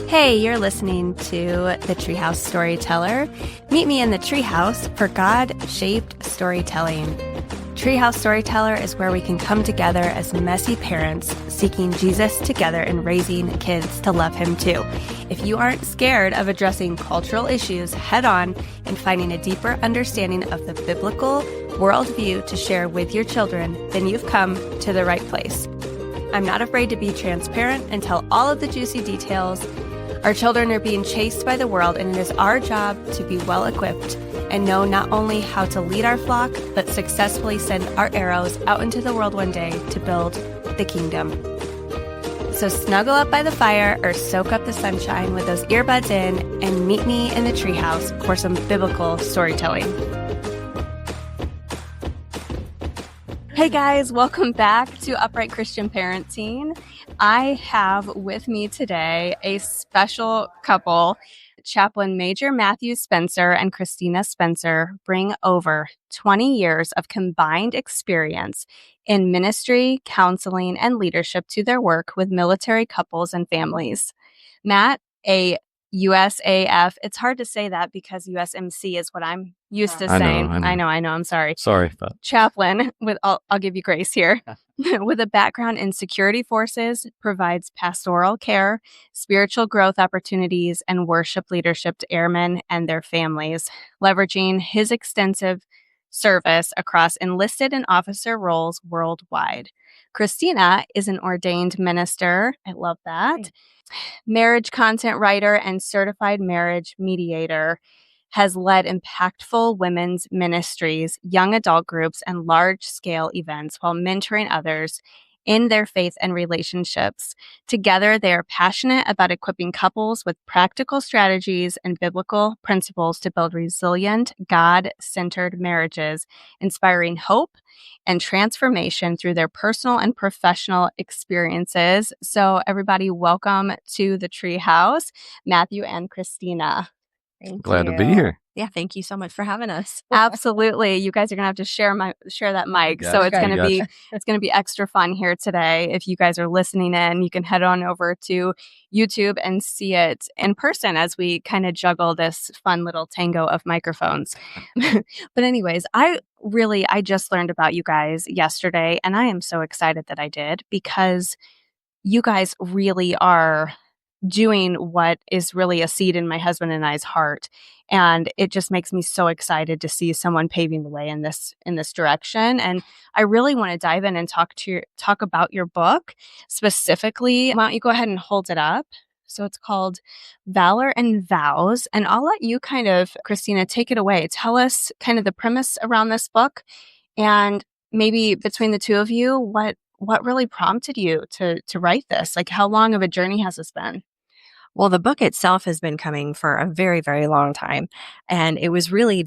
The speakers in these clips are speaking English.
Hey, you're listening to the Treehouse Storyteller. Meet me in the treehouse for God-shaped storytelling. Treehouse Storyteller is where we can come together as messy parents seeking Jesus together and raising kids to love him too. If you aren't scared of addressing cultural issues head on and finding a deeper understanding of the biblical worldview to share with your children, then you've come to the right place. I'm not afraid to be transparent and tell all of the juicy details. Our children are being chased by the world, and it is our job to be well equipped and know not only how to lead our flock, but successfully send our arrows out into the world one day to build the kingdom. So snuggle up by the fire or soak up the sunshine with those earbuds in and meet me in the treehouse for some biblical storytelling. Hey guys, welcome back to Upright Christian Parenting. I have with me today a special couple. Chaplain Major Matthew Spencer and Christina Spencer bring over 20 years of combined experience in ministry, counseling, and leadership to their work with military couples and families. Matt, a USAF, it's hard to say that because USMC is what I'm used to saying. I know. I'm sorry. Sorry. But Chaplain, I'll give you grace here, with a background in security forces, provides pastoral care, spiritual growth opportunities, and worship leadership to airmen and their families, leveraging his extensive service across enlisted and officer roles worldwide. Christina is an ordained minister. I love that. Marriage content writer and certified marriage mediator, has led impactful women's ministries, young adult groups, and large-scale events while mentoring others in their faith and relationships. Together, they are passionate about equipping couples with practical strategies and biblical principles to build resilient, God-centered marriages, inspiring hope and transformation through their personal and professional experiences. So everybody, welcome to the Treehouse, Matthew and Christina. Glad to be here. Yeah, thank you so much for having us. Absolutely. You guys are going to have to share that mic. So it's going to be extra fun here today. If you guys are listening in, you can head on over to YouTube and see it in person as we kind of juggle this fun little tango of microphones. But anyways, I just learned about you guys yesterday, and I am so excited that I did, because you guys really are doing what is really a seed in my husband and I's heart. And it just makes me so excited to see someone paving the way in this direction. And I really want to dive in and talk about your book specifically. Why don't you go ahead and hold it up? So it's called Valor and Vows. And I'll let you kind of, Christina, take it away. Tell us kind of the premise around this book, and maybe between the two of you, what really prompted you to write this? Like, how long of a journey has this been? Well, the book itself has been coming for a very, very long time. And it was really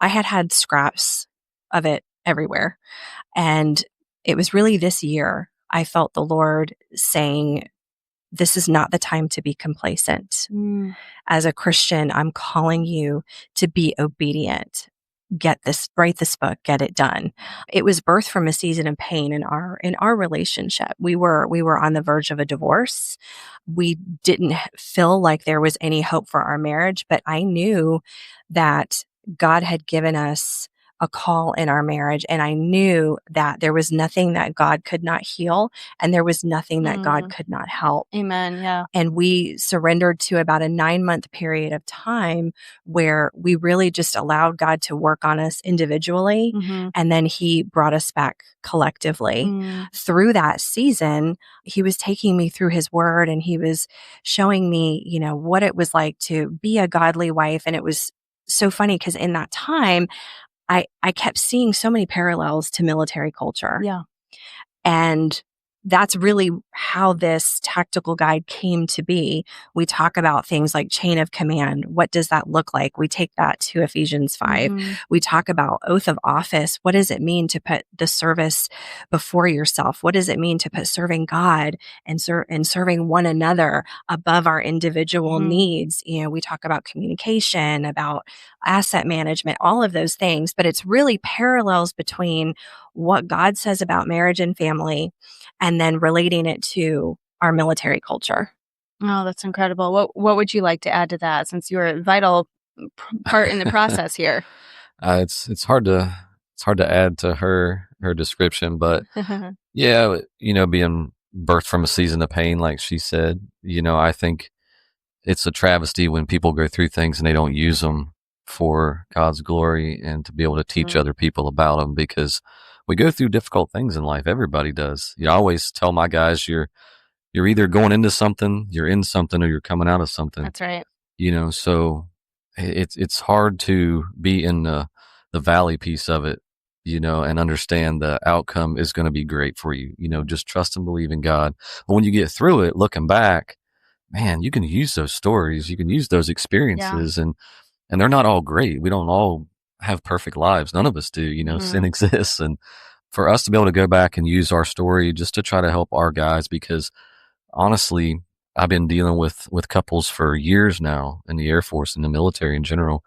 I had scraps of it everywhere. And it was really this year I felt the Lord saying, this is not the time to be complacent. As a Christian, I'm calling you to be obedient. Write this book, get it done. It was birthed from a season of pain in our relationship. We were on the verge of a divorce. We didn't feel like there was any hope for our marriage, but I knew that God had given us a call in our marriage, and I knew that there was nothing that God could not heal, and there was nothing that God could not help. Amen. Yeah. And we surrendered to about a 9-month period of time where we really just allowed God to work on us individually. And then he brought us back collectively. Through that season, he was taking me through his word, and he was showing me, what it was like to be a godly wife. And it was so funny because in that time, I kept seeing so many parallels to military culture. Yeah. And that's really how this tactical guide came to be. We talk about things like chain of command. What does that look like? We take that to Ephesians 5. We talk about oath of office. What does it mean to put the service before yourself? What does it mean to put serving God and serving one another above our individual needs? We talk about communication, about asset management, all of those things, but it's really parallels between what God says about marriage and family and then relating it to our military culture. Oh, that's incredible. What would you like to add to that, since you're a vital part in the process here? It's hard to add to her description, but yeah, being birthed from a season of pain, like she said, I think it's a travesty when people go through things and they don't use them for God's glory and to be able to teach other people about them, because we go through difficult things in life. Everybody does. I always tell my guys, you're either going into something, you're in something, or you're coming out of something. That's right. So it's hard to be in the valley piece of it, and understand the outcome is going to be great for you. Just trust and believe in God. But when you get through it, looking back, man, you can use those stories, you can use those experiences, and they're not all great. We don't all have perfect lives. None of us do. Sin exists, and for us to be able to go back and use our story just to try to help our guys, because honestly, I've been dealing with couples for years now in the Air Force and the military in general,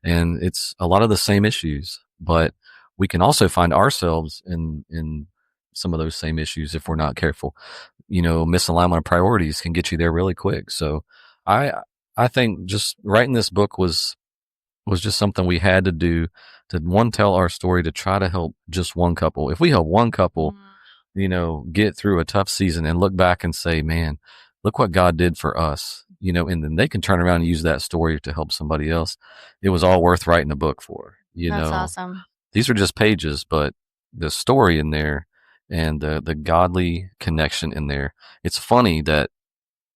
and it's a lot of the same issues, but we can also find ourselves in some of those same issues if we're not careful. Misalignment of priorities can get you there really quick. So I I think just writing this book was just something we had to do, to one, tell our story, to try to help just one couple. If we help one couple, get through a tough season and look back and say, man, look what God did for us, and then they can turn around and use that story to help somebody else. It was all worth writing a book for, That's awesome. These are just pages, but the story in there and the godly connection in there. It's funny that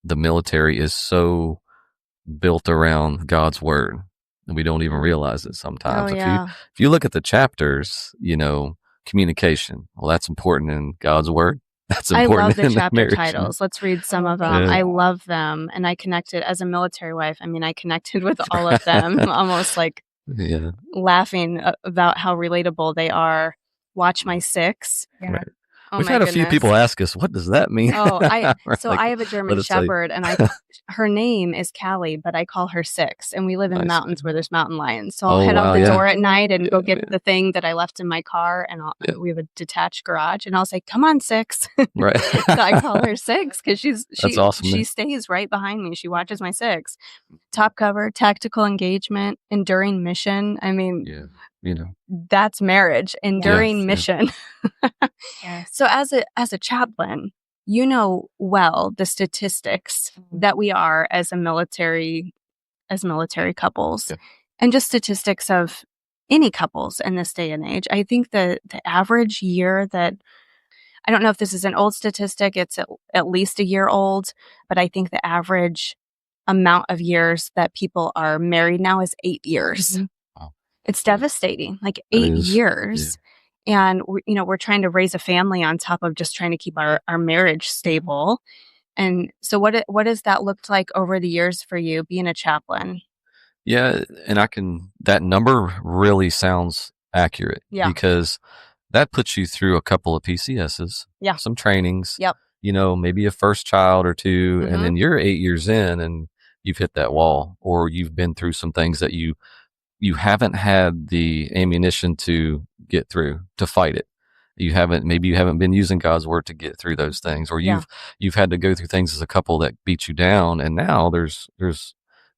the military is so built around God's word, and we don't even realize it sometimes. Oh, yeah. If you look at the chapters, communication, well, that's important in God's word. That's important. I love the in chapter marriage. titles. Let's read some of them. Yeah. I love them, and I connected as a military wife. I mean, I connected with all of them, almost like laughing about how relatable they are. Watch my six. Yeah. Right. Oh, we've had a few people ask us, what does that mean? Oh, I have a German Shepherd, and her name is Callie, but I call her Six, and we live in the mountains where there's mountain lions. So I'll head out the door at night and go get the thing that I left in my car, and we have a detached garage, and I'll say, "Come on, Six." Right. So I call her Six because that's awesome. She stays right behind me. She watches my Six. Top cover, tactical engagement, enduring mission. I mean, that's marriage, enduring mission. Yes. So as a chaplain, well the statistics that we are as military couples, and just statistics of any couples in this day and age. I think the average year that, I don't know if this is an old statistic, it's at least a year old, but I think the average amount of years that people are married now is 8 years. Mm-hmm. Wow. It's devastating, like 8 years. Yeah. And we're trying to raise a family on top of just trying to keep our marriage stable. And so what has that looked like over the years for you being a chaplain? Yeah, and that number really sounds accurate. Yeah. Because that puts you through a couple of PCSs, some trainings, maybe a first child or two, and then you're 8 years in and you've hit that wall, or you've been through some things that you haven't had the ammunition to get through, to fight it. Maybe you haven't been using God's word to get through those things, or you've had to go through things as a couple that beat you down, and now there's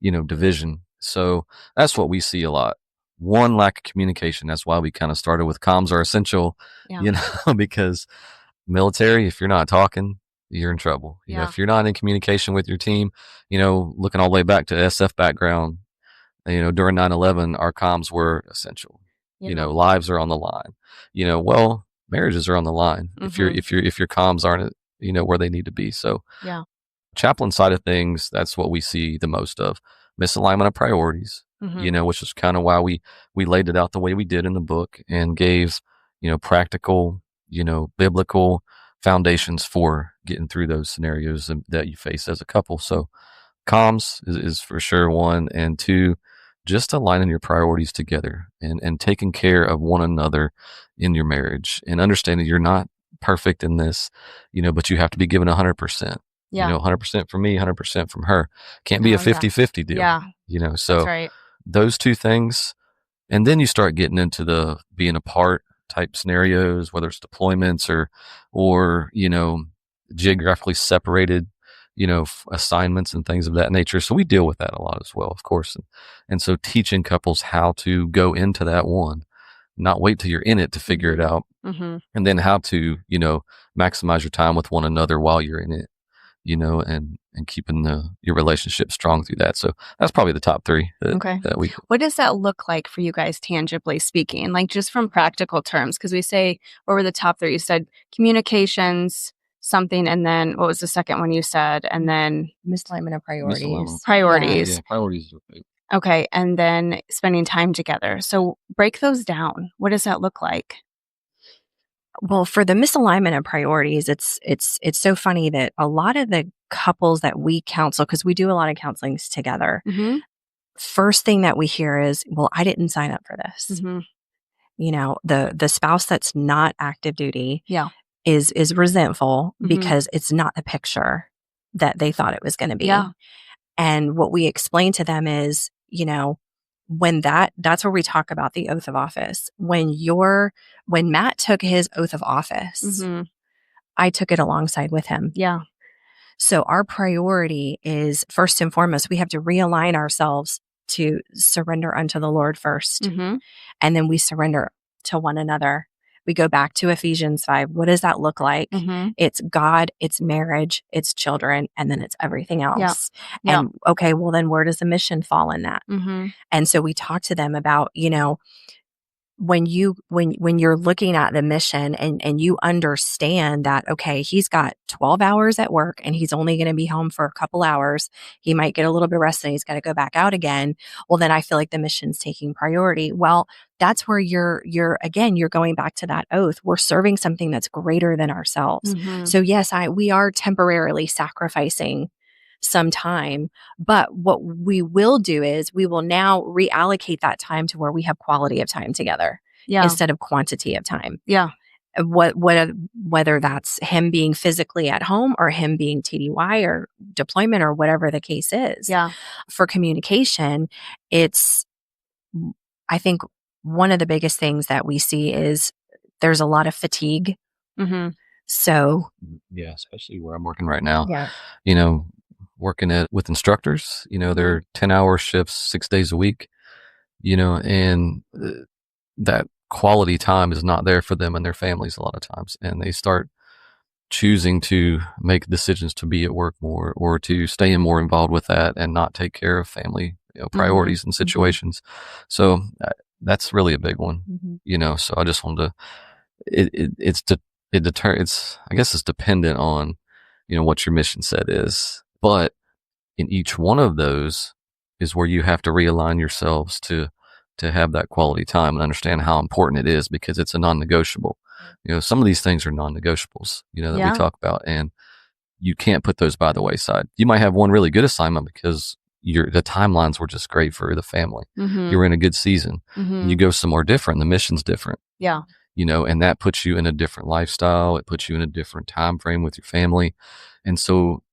division. So that's what we see a lot. One, lack of communication. That's why we kind of started with comms are essential, because military, if you're not talking, you're in trouble. If you're not in communication with your team, looking all the way back to SF background, during 9/11, our comms were essential. Lives are on the line. Well, marriages are on the line if your comms aren't where they need to be. So chaplain side of things, that's what we see the most of. Misalignment of priorities, which is kind of why we laid it out the way we did in the book, and gave practical, biblical foundations for getting through those scenarios that you face as a couple. So comms is for sure one, and two, just aligning your priorities together and taking care of one another in your marriage, and understanding you're not perfect in this, but you have to be given 100%. 100% from me, 100% from her. Can't be a 50-50 deal. Yeah. So that's right. Those two things. And then you start getting into the being apart type scenarios, whether it's deployments or geographically separated, assignments and things of that nature. So we deal with that a lot as well, of course. And so teaching couples how to go into that one, not wait till you're in it to figure it out. And then how to, maximize your time with one another while you're in it, and keeping your relationship strong through that. So that's probably the top three. What does that look like for you guys, tangibly speaking? Like just from practical terms, because we say, what were the top three? You said communications, something, and then what was the second one you said? And then misalignment of priorities. Priorities. Yeah, priorities are big. Okay, and then spending time together. So break those down. What does that look like? Well, for the misalignment of priorities, it's so funny that a lot of the couples that we counsel, because we do a lot of counselings together, first thing that we hear is, well, I didn't sign up for this. The spouse that's not active duty is resentful because it's not the picture that they thought it was going to be. And what we explain to them is, when that's where we talk about the oath of office. When Matt took his oath of office, I took it alongside with him. So our priority is, first and foremost, we have to realign ourselves to surrender unto the Lord first. And then we surrender to one another. We go back to Ephesians 5. What does that look like? It's God, it's marriage, it's children, and then it's everything else. And okay, well then where does the mission fall in that? And so we talk to them about, when you're looking at the mission and you understand that, okay, he's got 12 hours at work and he's only going to be home for a couple hours. He might get a little bit of rest and he's got to go back out again. Well, then I feel like the mission's taking priority. Well, that's where you're going back to that oath. We're serving something that's greater than ourselves. So yes, we are temporarily sacrificing some time, but what we will do is we will now reallocate that time to where we have quality of time together instead of quantity of time. Whether that's him being physically at home or him being TDY or deployment or whatever the case is. For communication, I think one of the biggest things that we see is there's a lot of fatigue. So especially where I'm working right now. Working with instructors, they're 10-hour shifts, 6 days a week, and that quality time is not there for them and their families a lot of times. And they start choosing to make decisions to be at work more or to stay more involved with that and not take care of family priorities and situations. So that's really a big one, so I just wanted to, I guess it's dependent on, what your mission set is. But in each one of those is where you have to realign yourselves to have that quality time and understand how important it is, because it's a non-negotiable. Some of these things are non-negotiables, that we talk about, and you can't put those by the wayside. You might have one really good assignment because the timelines were just great for the family. You're in a good season. You go somewhere different, the mission's different. And that puts you in a different lifestyle. It puts you in a different time frame with your family. And so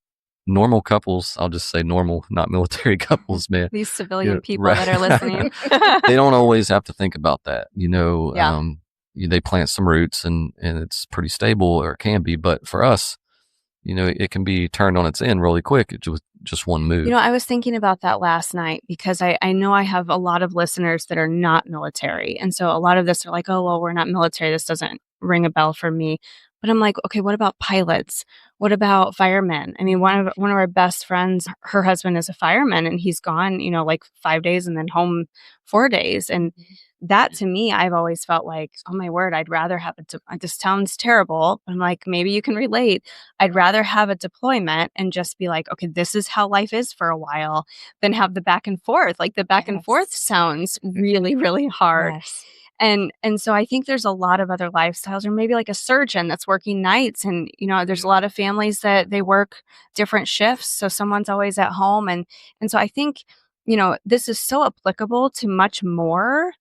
normal couples, I'll just say normal, not military couples, man. These civilian people that are listening. They don't always have to think about that. They plant some roots and it's pretty stable, or it can be. But for us, it can be turned on its end really quick. It was just one move. I was thinking about that last night because I know I have a lot of listeners that are not military. And so a lot of this are like, oh, well, we're not military. This doesn't ring a bell for me. But I'm like, okay, what about pilots? What about firemen? I mean, one of our best friends, her husband is a fireman, and he's gone, like 5 days and then home 4 days. And that, to me, I've always felt like, oh my word, I'd rather have this sounds terrible. I'm like, maybe you can relate. I'd rather have a deployment and just be like, okay, this is how life is for a while, than have the back and forth. Like the back and forth sounds really, really hard. And so I think there's a lot of other lifestyles, or maybe like a surgeon that's working nights, and there's a lot of families that they work different shifts, so someone's always at home, and so I think this is so applicable to much more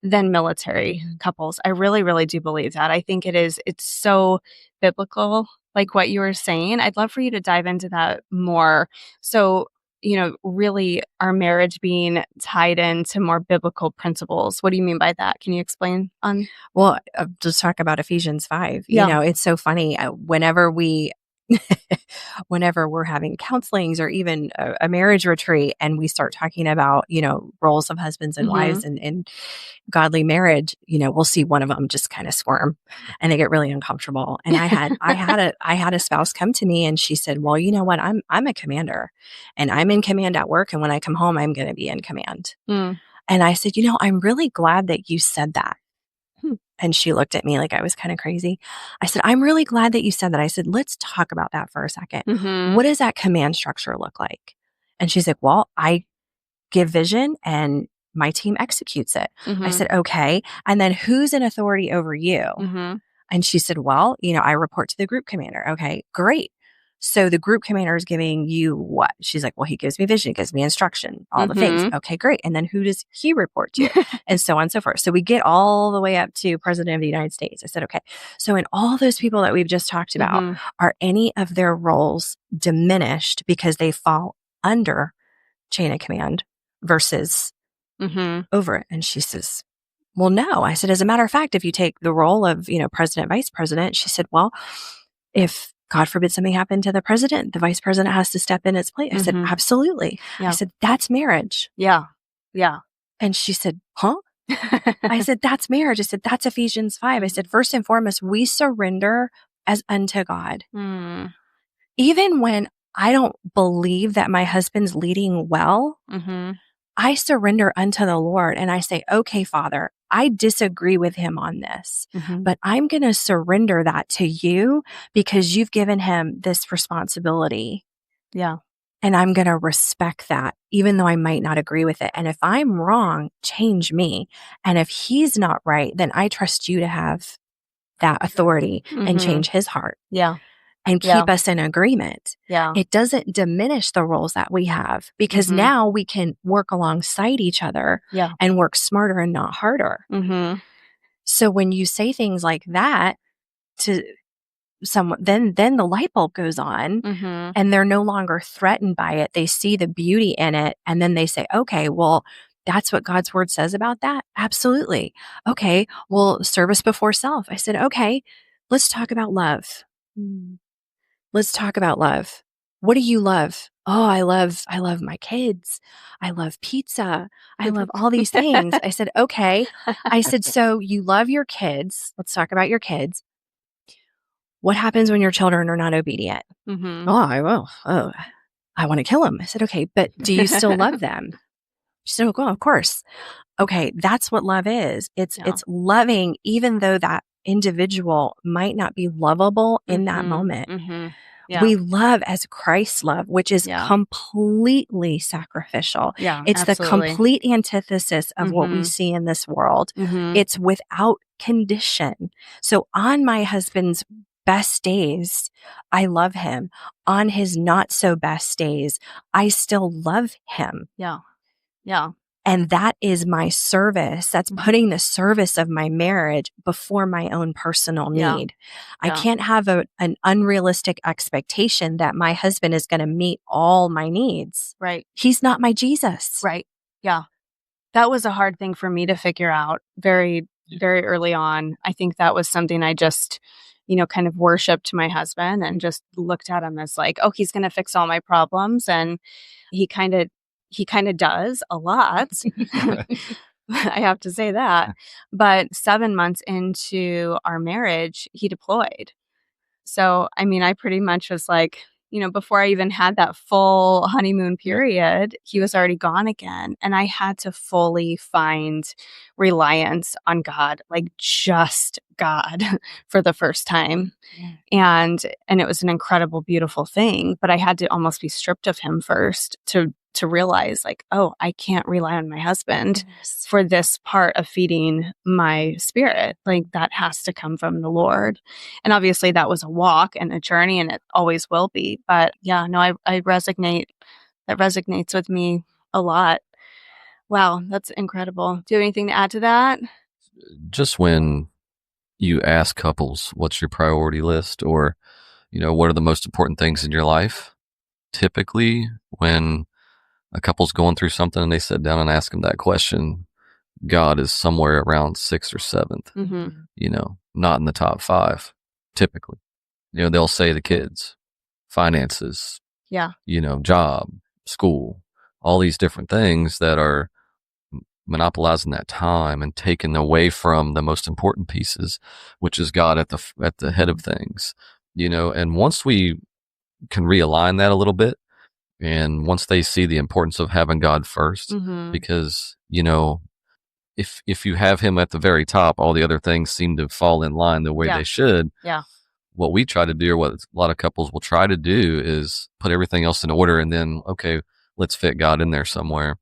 than military couples. I really, really do believe that. I think it's so biblical, like what you were saying. I'd love for you to dive into that more. So really our marriage being tied into more biblical principles. What do you mean by that? Can you explain on? Well, just talk about Ephesians 5. It's so funny. Whenever we, whenever we're having counselings or even a marriage retreat and we start talking about, roles of husbands and wives and godly marriage, we'll see one of them just kind of squirm and they get really uncomfortable. And I had a spouse come to me and she said, well, you know what? I'm a commander and I'm in command at work. And when I come home, I'm going to be in command. And I said, I'm really glad that you said that. And she looked at me like I was kind of crazy. I said, I'm really glad that you said that. I said, let's talk about that for a second. What does that command structure look like? And she's like, well, I give vision and my team executes it. I said, okay. And then who's in authority over you? And she said, well, I report to the group commander. Okay, great. So the group commander is giving you what? She's like, well, he gives me vision, he gives me instruction, all the things. Okay, great. And then who does he report to? And so on and so forth. So we get all the way up to President of the United States. I said, okay. So in all those people that we've just talked about, are any of their roles diminished because they fall under chain of command versus over it? And she says, well, no. I said, as a matter of fact, if you take the role of, president, vice president, she said, well, if God forbid something happened to the president, the vice president has to step in its place. I said, absolutely. Yeah. I said, that's marriage. Yeah. Yeah. And she said, huh? I said, that's marriage. I said, that's Ephesians 5. I said, first and foremost, we surrender as unto God. Even when I don't believe that my husband's leading well, I surrender unto the Lord and I say, okay, Father, I disagree with him on this, but I'm going to surrender that to you because you've given him this responsibility. Yeah. And I'm going to respect that, even though I might not agree with it. And if I'm wrong, change me. And if he's not right, then I trust you to have that authority and change his heart. Yeah. And keep us in agreement. Yeah. It doesn't diminish the roles that we have because now we can work alongside each other and work smarter and not harder. So when you say things like that to someone, then the light bulb goes on and they're no longer threatened by it. They see the beauty in it. And then they say, okay, well, that's what God's word says about that. Absolutely. Okay. Well, service before self. I said, okay, let's talk about love. Let's talk about love. What do you love? Oh, I love my kids. I love pizza. I love all these things. I said, okay. I said, so you love your kids. Let's talk about your kids. What happens when your children are not obedient? Oh, I will. Oh, I want to kill them. I said, okay, but do you still love them? She said, oh, of course. Okay. That's what love is. It's loving, even though that individual might not be lovable in that moment. Yeah. We love as Christ love, which is completely sacrificial. Yeah, it's absolutely. The complete antithesis of what we see in this world. It's without condition. So on my husband's best days, I love him. On his not so best days, I still love him. Yeah. Yeah. And that is my service. That's putting the service of my marriage before my own personal need. I can't have an unrealistic expectation that my husband is going to meet all my needs. Right. He's not my Jesus. Right. Yeah. That was a hard thing for me to figure out very, very early on. I think that was something I just, kind of worshiped my husband and just looked at him as like, oh, he's going to fix all my problems. And he kind of does a lot. I have to say that. But 7 months into our marriage, he deployed. So, I pretty much was like, before I even had that full honeymoon period, he was already gone again. And I had to fully find reliance on God, like just God for the first time. Yeah. And it was an incredible, beautiful thing. But I had to almost be stripped of him first to realize like, oh, I can't rely on my husband for this part of feeding my spirit. Like that has to come from the Lord. And obviously that was a walk and a journey and it always will be. But yeah, no, I resonate. That resonates with me a lot. Wow, that's incredible. Do you have anything to add to that? Just when you ask couples, what's your priority list? Or, what are the most important things in your life? Typically when a couple's going through something and they sit down and ask them that question, God is somewhere around 6th or 7th, not in the top 5, typically. They'll say the kids, finances, yeah, job, school, all these different things that are monopolizing that time and taking away from the most important pieces, which is God at the head of things, and once we can realign that a little bit, and once they see the importance of having God first, because, if you have him at the very top, all the other things seem to fall in line the way they should. Yeah. What we try to do, or what a lot of couples will try to do, is put everything else in order, and then, okay, let's fit God in there somewhere.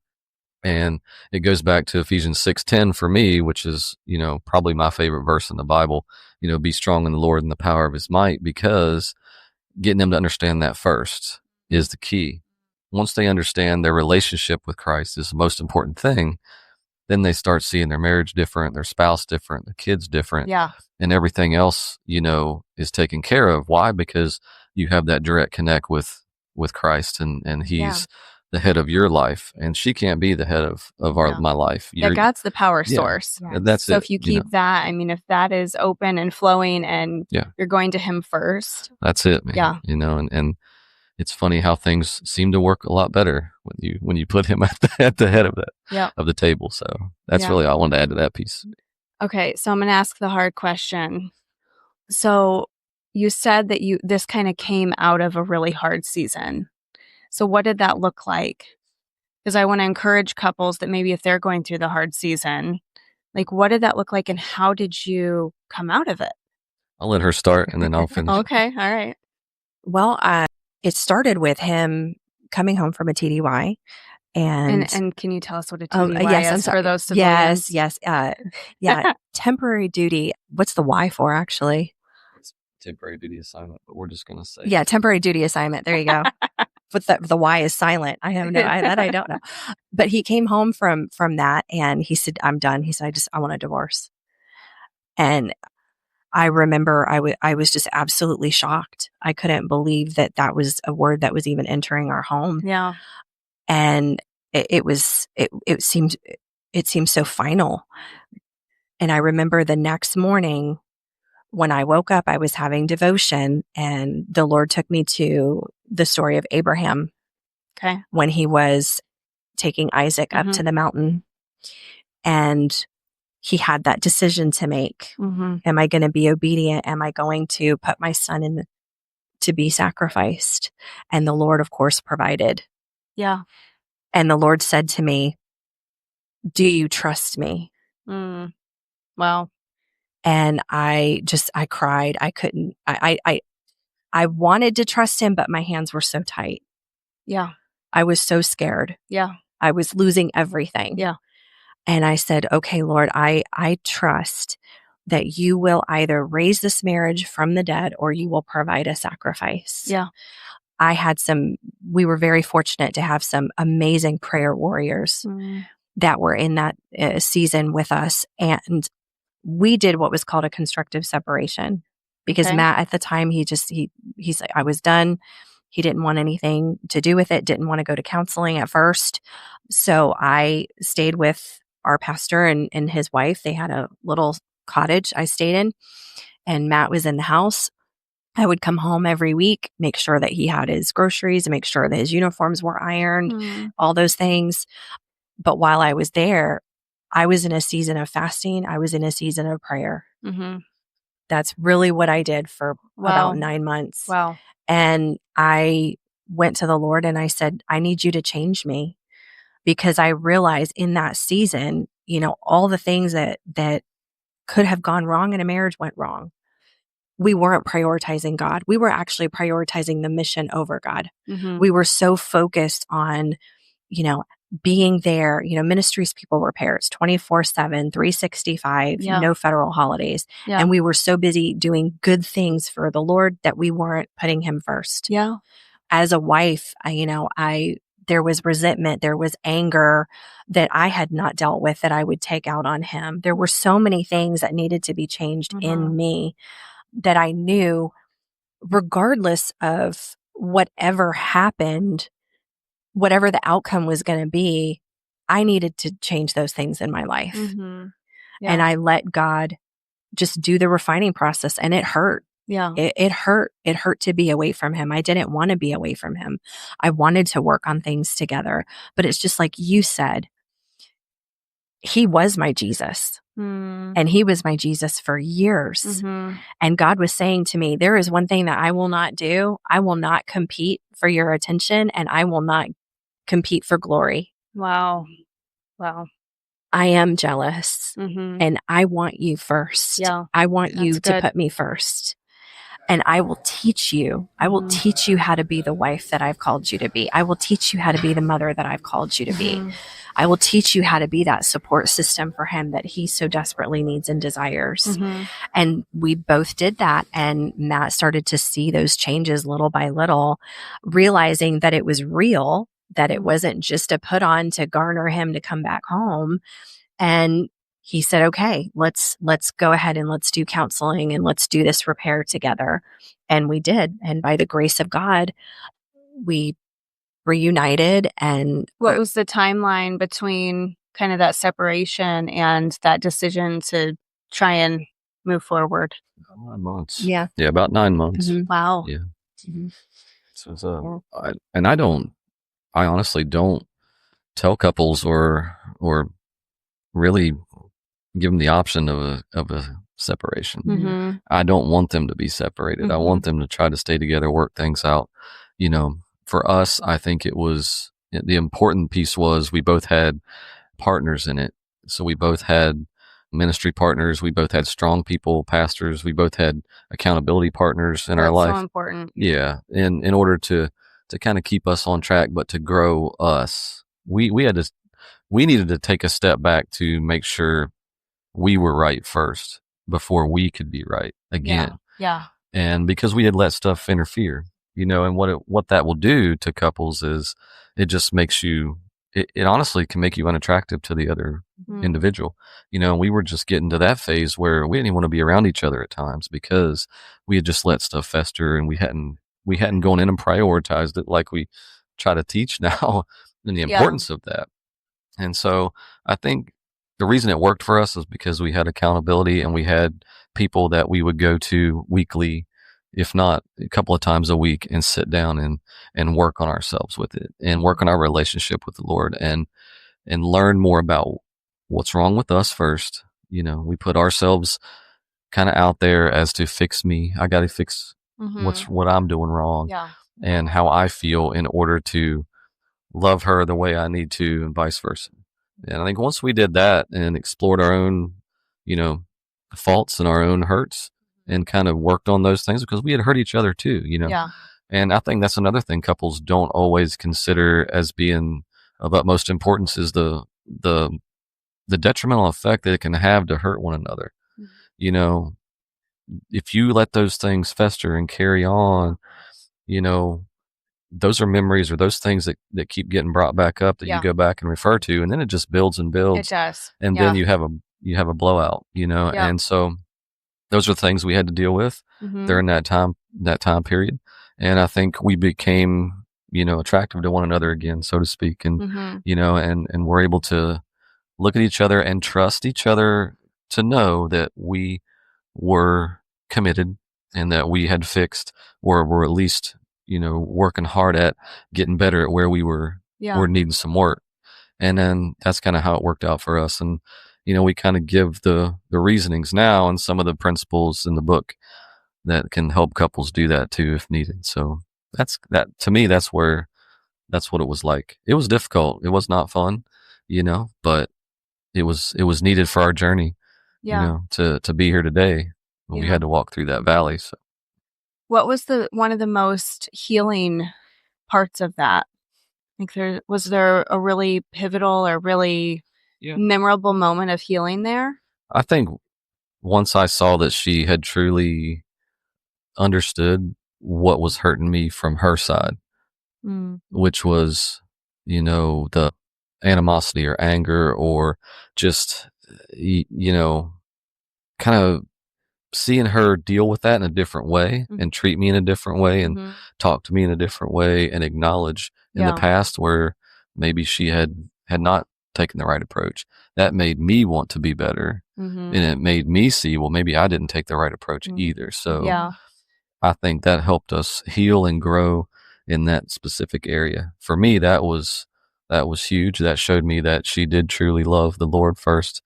And it goes back to Ephesians 6:10 for me, which is, probably my favorite verse in the Bible. Be strong in the Lord and the power of his might, because getting them to understand that first is the key. Once they understand their relationship with Christ is the most important thing, then they start seeing their marriage different, their spouse different, their kids different. Yeah. And everything else, is taken care of. Why? Because you have that direct connect with Christ, and he's the head of your life, and she can't be the head of my life. God's the power source. That's so if you keep that, if that is open and flowing, and you're going to him first, that's it, man. Yeah. And it's funny how things seem to work a lot better when you put him at the head of that of the table. So that's really all I wanted to add to that piece. Okay, so I'm going to ask the hard question. So you said that this kind of came out of a really hard season. So what did that look like? Because I want to encourage couples that maybe if they're going through the hard season, like, what did that look like, and how did you come out of it? I'll let her start, and then I'll finish. Okay, all right. Well, it started with him coming home from a TDY. And can you tell us what a TDY is for those civilians? Yes. Temporary duty. What's the Y for, actually? It's temporary duty assignment, but we're just going to say. Yeah, temporary duty assignment. There you go. But the Y is silent. I have I don't know. But he came home from that, and he said, "I'm done." He said, I want a divorce." And I remember I was just absolutely shocked. I couldn't believe that was a word that was even entering our home. Yeah. And it seemed so final. And I remember the next morning when I woke up, I was having devotion, and the Lord took me to the story of Abraham. Okay. When he was taking Isaac up to the mountain, and he had that decision to make. Am I going to be obedient? Am I going to put my son in to be sacrificed? And the Lord, of course, provided. Yeah. And the Lord said to me, "Do you trust me?" Wow. And I cried. I couldn't, I wanted to trust him, but my hands were so tight. Yeah. I was so scared. Yeah. I was losing everything. Yeah. And I said, "Okay, Lord, I trust that you will either raise this marriage from the dead, or you will provide a sacrifice." Yeah. We were very fortunate to have some amazing prayer warriors that were in that season with us. And we did what was called a constructive separation, because Matt at the time, he's like, I was done. He didn't want anything to do with it, didn't want to go to counseling at first. So I stayed with our pastor and his wife. They had a little cottage I stayed in, and Matt was in the house. I would come home every week, make sure that he had his groceries, and make sure that his uniforms were ironed, all those things. But while I was there, I was in a season of fasting. I was in a season of prayer. That's really what I did for about 9 months. Wow. And I went to the Lord and I said, "I need you to change me," because I realized in that season, all the things that could have gone wrong in a marriage went wrong. We weren't prioritizing God. We were actually prioritizing the mission over God. We were so focused on, being there, ministries, people, repairs, 24/7, 365, no federal holidays. Yeah. And we were so busy doing good things for the Lord that we weren't putting him first. Yeah. As a wife, there was resentment, there was anger that I had not dealt with that I would take out on him. There were so many things that needed to be changed in me that I knew, regardless of whatever happened, whatever the outcome was going to be, I needed to change those things in my life. And I let God just do the refining process, and it hurt. Yeah. It hurt. It hurt to be away from him. I didn't want to be away from him. I wanted to work on things together. But it's just like you said, he was my Jesus. And he was my Jesus for years. Mm-hmm. And God was saying to me, there is one thing that I will not do. I will not compete for your attention, and I will not compete for glory. Wow. Wow. I am jealous, and I want you first. Yeah. I want you to put me first. And I will teach you. I will teach you how to be the wife that I've called you to be. I will teach you how to be the mother that I've called you to be. I will teach you how to be that support system for him that he so desperately needs and desires. And we both did that. And Matt started to see those changes little by little, realizing that it was real, that it wasn't just a put on to garner him to come back home. And he said, okay, let's go ahead and let's do counseling and let's do this repair together. And we did. And by the grace of God, we reunited. And what was the timeline between kind of that separation and that decision to try and move forward? 9 months. Yeah. Yeah, about 9 months. Wow. Yeah. So I honestly don't tell couples or really give them the option of a separation. I don't want them to be separated. I want them to try to stay together, work things out. For us, I think it was the important piece was we both had partners in it. So we both had ministry partners. We both had strong people, pastors. We both had accountability partners in our life. That's so important. Yeah. In order to kind of keep us on track, but to grow us, we needed to take a step back to make sure we were right first before we could be right again. Yeah. And because we had let stuff interfere, and what that will do to couples is it just makes you, it honestly can make you unattractive to the other individual. We were just getting to that phase where we didn't even want to be around each other at times because we had just let stuff fester and we hadn't gone in and prioritized it like we try to teach now and the importance of that. And so I think the reason it worked for us is because we had accountability and we had people that we would go to weekly, if not a couple of times a week, and sit down and work on ourselves with it and work on our relationship with the Lord and learn more about what's wrong with us first. We put ourselves kind of out there as to fix me. I got to fix what I'm doing wrong and how I feel in order to love her the way I need to and vice versa. And I think once we did that and explored our own, faults and our own hurts and kind of worked on those things because we had hurt each other too, And I think that's another thing couples don't always consider as being of utmost importance is the detrimental effect that it can have to hurt one another. If you let those things fester and carry on, those are memories or those things that keep getting brought back up that you go back and refer to, and then it just builds and builds. It does. And then you have a blowout, and so those are things we had to deal with during that time period. And I think we became, attractive to one another again, so to speak. And, and we're able to look at each other and trust each other to know that we were committed and that we had fixed or were at least, working hard at getting better at where we were needing some work. And then that's kind of how it worked out for us. And, we kind of give the reasonings now and some of the principles in the book that can help couples do that too, if needed. So to me, that's what it was like. It was difficult. It was not fun, but it was needed for our journey, to be here today. We had to walk through that valley. So. What was one of the most healing parts of that? Was there a really pivotal or really memorable moment of healing there? I think once I saw that she had truly understood what was hurting me from her side, which was, the animosity or anger or just, kind of seeing her deal with that in a different way and treat me in a different way and talk to me in a different way and acknowledge in the past where maybe she had not taken the right approach. That made me want to be better. And it made me see, well, maybe I didn't take the right approach either. So I think that helped us heal and grow in that specific area. For me, that was huge. That showed me that she did truly love the Lord first,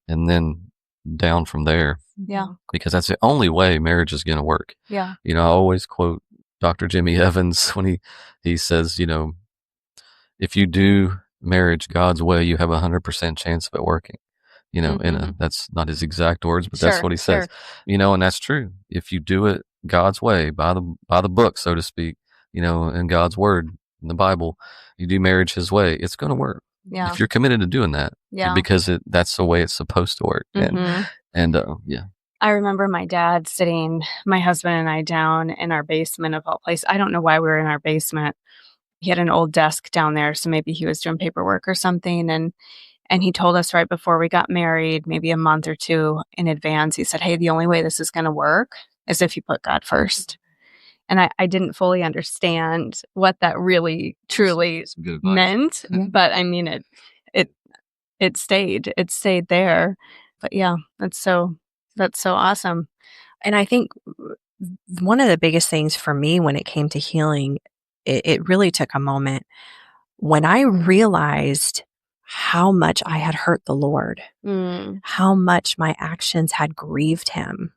and then down from there. Yeah. Because that's the only way marriage is going to work. Yeah. I always quote Dr. Jimmy Evans when he says, if you do marriage God's way, you have 100% chance of it working. That's not his exact words, but that's what he says. And that's true. If you do it God's way, by the book, so to speak, in God's word, in the Bible, you do marriage his way, it's going to work. Yeah. If you're committed to doing that. Yeah. Because that's the way it's supposed to work. And yeah. I remember my dad sitting my husband and I down in our basement of all places. I don't know why we were in our basement. He had an old desk down there, so maybe he was doing paperwork or something. And he told us right before we got married, maybe a month or two in advance, he said, hey, the only way this is going to work is if you put God first. And I didn't fully understand what that really, truly meant. But I mean, it stayed there. But yeah, that's so awesome. And I think one of the biggest things for me when it came to healing, it really took a moment when I realized how much I had hurt the Lord, how much my actions had grieved him.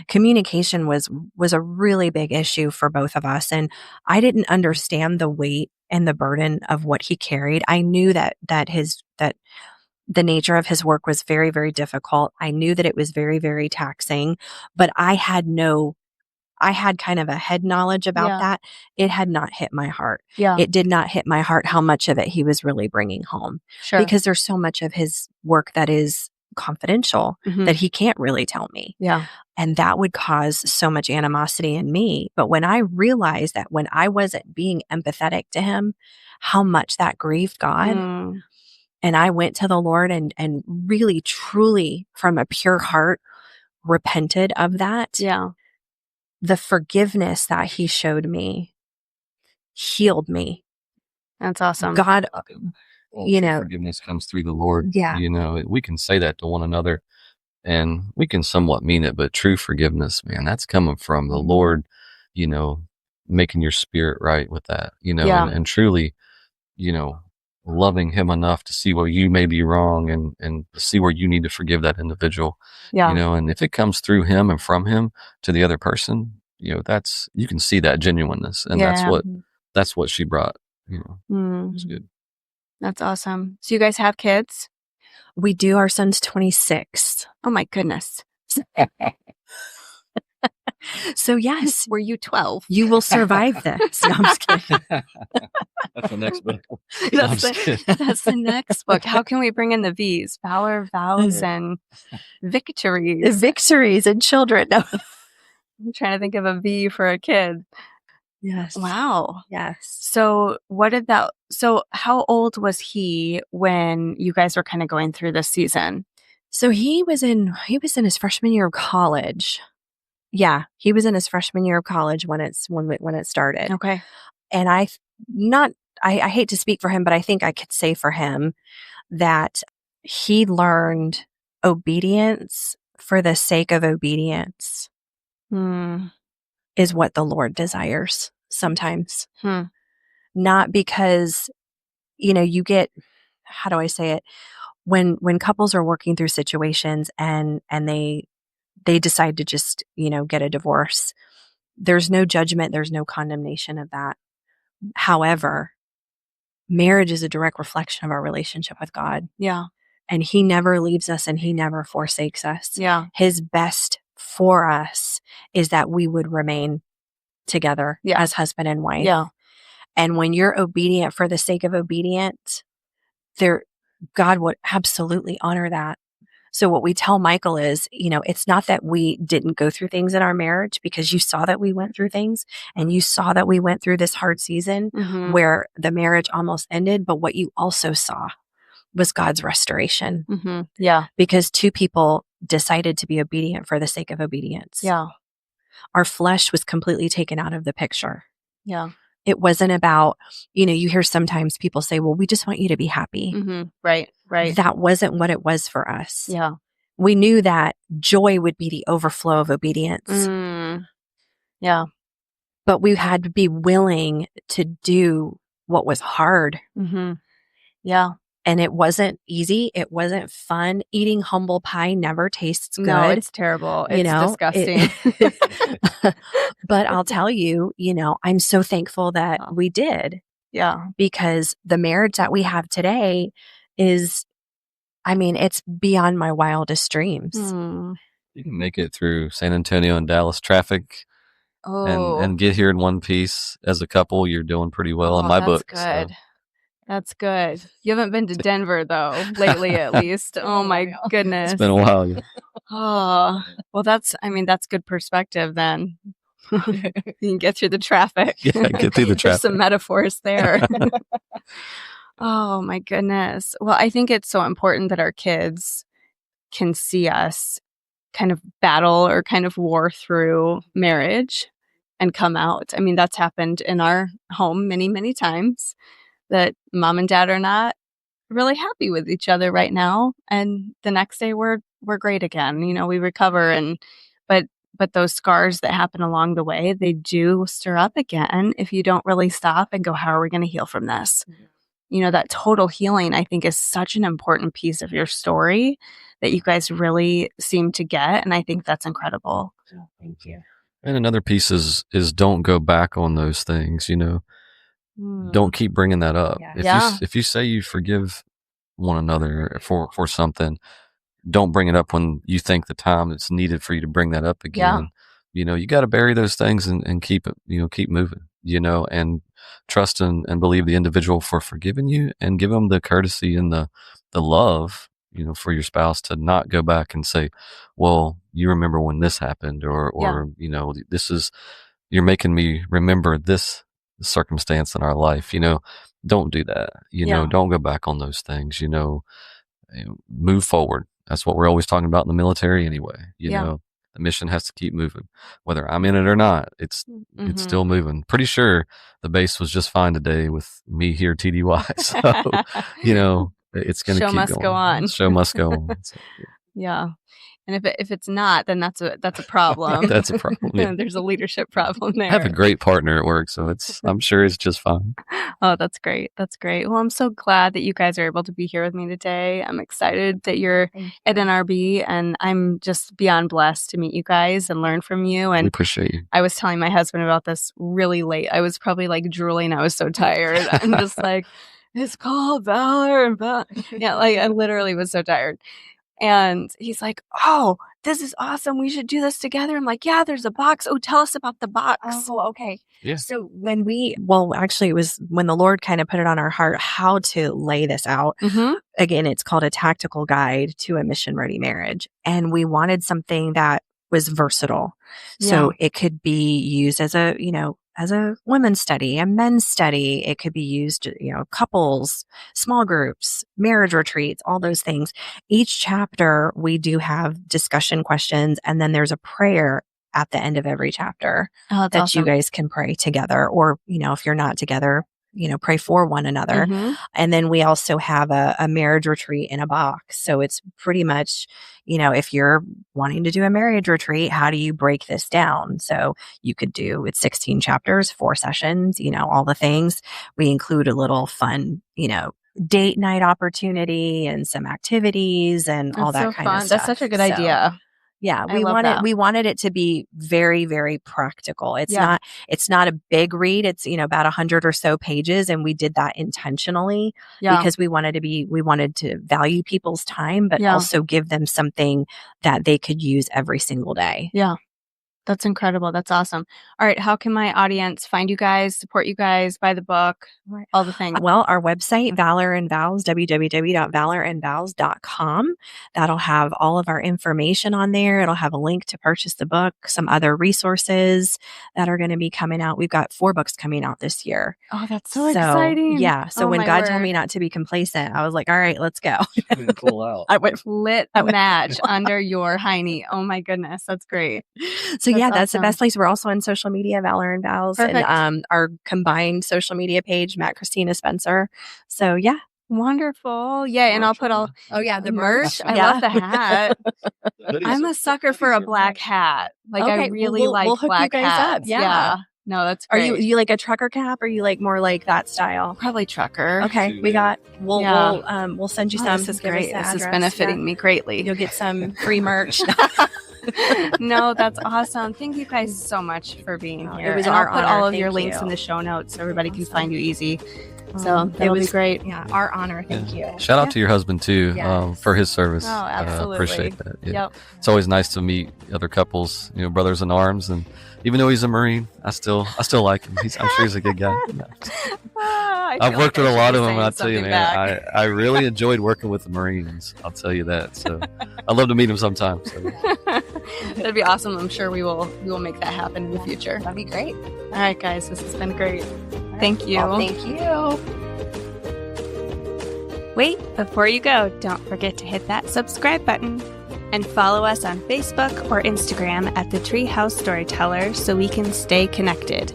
Communication was a really big issue for both of us. And I didn't understand the weight and the burden of what he carried. I knew that the nature of his work was very, very difficult. I knew that it was very, very taxing, but I had kind of a head knowledge about that. It had not hit my heart. Yeah. It did not hit my heart how much of it he was really bringing home. Sure. Because there's so much of his work that is confidential that he can't really tell me. Yeah. And that would cause so much animosity in me. But when I realized that when I wasn't being empathetic to him, how much that grieved God, and I went to the Lord and really, truly, from a pure heart, repented of that. Yeah. The forgiveness that he showed me healed me. That's awesome. God, forgiveness comes through the Lord. Yeah. We can say that to one another and we can somewhat mean it, but true forgiveness, man, that's coming from the Lord, making your spirit right with that, and truly, loving him enough to see where you may be wrong and see where you need to forgive that individual. Yeah. And if it comes through him and from him to the other person, that's, you can see that genuineness. And that's what she brought, It's good. That's awesome. So you guys have kids? We do. Our son's 26. Oh my goodness. So yes. Were you 12? You will survive this. No, I'm just kidding. That's the next book. That's the next book. How can we bring in the V's? Valor, vows, and victories. Victories and children. No. I'm trying to think of a V for a kid. Yes. Wow. Yes. So how old was he when you guys were kind of going through this season? So he was in his freshman year of college. Yeah, he was in his freshman year of college when it started. Okay. And I hate to speak for him, but I think I could say for him that he learned obedience for the sake of obedience is what the Lord desires sometimes. Not because, you get, how do I say it? When couples are working through situations and they decide to just, get a divorce, there's no judgment, there's no condemnation of that. However, marriage is a direct reflection of our relationship with God. Yeah. And he never leaves us and he never forsakes us. Yeah. His best for us is that we would remain together as husband and wife. Yeah. And when you're obedient for the sake of obedience, God would absolutely honor that. So what we tell Michael is, it's not that we didn't go through things in our marriage, because you saw that we went through things and you saw that we went through this hard season where the marriage almost ended. But what you also saw was God's restoration. Yeah. Because two people decided to be obedient for the sake of obedience. Yeah. Our flesh was completely taken out of the picture. Yeah. It wasn't about, you hear sometimes people say, well, we just want you to be happy. Right. That wasn't what it was for us. Yeah. We knew that joy would be the overflow of obedience. Yeah. but we had to be willing to do what was hard. Mm-hmm. Yeah. And it wasn't easy. It wasn't fun. Eating humble pie never tastes good. No, it's terrible. It's disgusting. But I'll tell you, I'm so thankful that we did. Yeah. Because the marriage that we have today is, it's beyond my wildest dreams. You can make it through San Antonio and Dallas traffic and get here in one piece as a couple. You're doing pretty well in my book. Good. So. That's good. You haven't been to Denver, though, lately at least. Oh, my goodness. It's been a while. Yeah. Oh, well, that's good perspective then. You can get through the traffic. Yeah, get through the traffic. There's some metaphors there. Oh, my goodness. Well, I think it's so important that our kids can see us kind of battle or kind of war through marriage and come out. That's happened in our home many, many times. That mom and dad are not really happy with each other right now, and the next day we're great again. We recover, but those scars that happen along the way, they do stir up again if you don't really stop and go, how are we going to heal from this? Mm-hmm. That total healing, I think, is such an important piece of your story that you guys really seem to get, and I think that's incredible. Oh, thank you. And another piece is don't go back on those things. Don't keep bringing that up. Yeah. If you say you forgive one another for something, don't bring it up when you think the time it's needed for you to bring that up again. Yeah. You got to bury those things and keep it, keep moving, and trust and believe the individual for forgiving you, and give them the courtesy and the love, for your spouse to not go back and say, well, you remember when this happened, or this is, you're making me remember this circumstance in our life. Don't do that. Don't go back on those things. Move forward. That's what we're always talking about in the military anyway. The mission has to keep moving, whether I'm in it or not. It's still moving. Pretty sure the base was just fine today with me here, TDY. So it's going to keep going. Show must go on. Show must go on. So, yeah. And if it's not, then that's a problem. That's a problem. Yeah. There's a leadership problem there. I have a great partner at work, so I'm sure it's just fine. Oh, that's great. That's great. Well, I'm so glad that you guys are able to be here with me today. I'm excited that you're at NRB, and I'm just beyond blessed to meet you guys and learn from you. And we appreciate you. I was telling my husband about this really late. I was probably like drooling. I was so tired. I'm just like, it's called Valor and Vows. Yeah, like I literally was so tired. And he's like, oh, this is awesome. We should do this together. I'm like, yeah, there's a box. Oh, tell us about the box. Oh, okay. Yeah. So actually it was when the Lord kind of put it on our heart how to lay this out. Mm-hmm. Again, it's called a tactical guide to a mission ready marriage. And we wanted something that was versatile. Yeah. So it could be used as a women's study, a men's study. It could be used, couples, small groups, marriage retreats, all those things. Each chapter, we do have discussion questions, and then there's a prayer at the end of every chapter that awesome. You guys can pray together. Or, if you're not together, pray for one another. Mm-hmm. And then we also have a marriage retreat in a box. So it's pretty much, if you're wanting to do a marriage retreat, how do you break this down? So you could do, it's 16 chapters, 4 sessions, all the things. We include a little fun, date night opportunity and some activities and all that kind of stuff. That's such a good idea. Yeah, we wanted it to be very, very practical. It's not a big read. It's, about 100 or so pages. And we did that intentionally because we wanted to value people's time, but also give them something that they could use every single day. Yeah. That's incredible. That's awesome. All right. How can my audience find you guys, support you guys, buy the book, all the things? Well, our website, Valor and Vows, www.valorandvows.com. That'll have all of our information on there. It'll have a link to purchase the book, some other resources that are going to be coming out. We've got 4 books coming out this year. Oh, that's so exciting. Yeah. So when God told me not to be complacent, I was like, all right, let's go. Pull out. I went lit match under your hiney. Oh my goodness. That's great. So that's awesome. The best place. We're also on social media, Valor and Vows, and our combined social media page, Matt, Christina, Spencer. So wonderful. Yeah, and I'll put all the merch. I love the hat. I'm a sucker for a black hat. Like I really like we'll hook black you guys hats. Up. Yeah. No, that's great. Are you like a trucker cap? Or are you like more like that style? Probably trucker. Okay, we'll send you some. This is great. This is benefiting me greatly. You'll get some free merch. No, that's awesome. Thank you guys so much for being here. It was I'll put all of honor. your Thank links you. in the show notes so everybody can find you easy. So that would be great. Yeah, our honor. Thank you. Shout out to your husband too, for his service. Oh, absolutely. Appreciate that. Yeah. Yep. It's always nice to meet other couples, brothers in arms, and even though he's a Marine, I still like him. I'm sure he's a good guy. I've worked with a lot of them, and I'll tell you, man, I really enjoyed working with the Marines. I'll tell you that. So I'd love to meet him sometime. So. That'd be awesome. I'm sure we will make that happen in the future. That'd be great. All right, guys, this has been great. Thank you. Well, thank you. Wait, before you go, don't forget to hit that subscribe button and follow us on Facebook or Instagram at the Treehouse Storyteller so we can stay connected.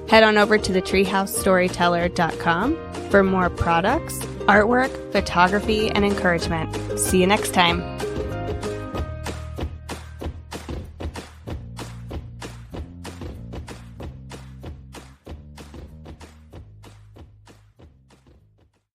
Head on over to thetreehousestoryteller.com for more products, artwork, photography, and encouragement. See you next time.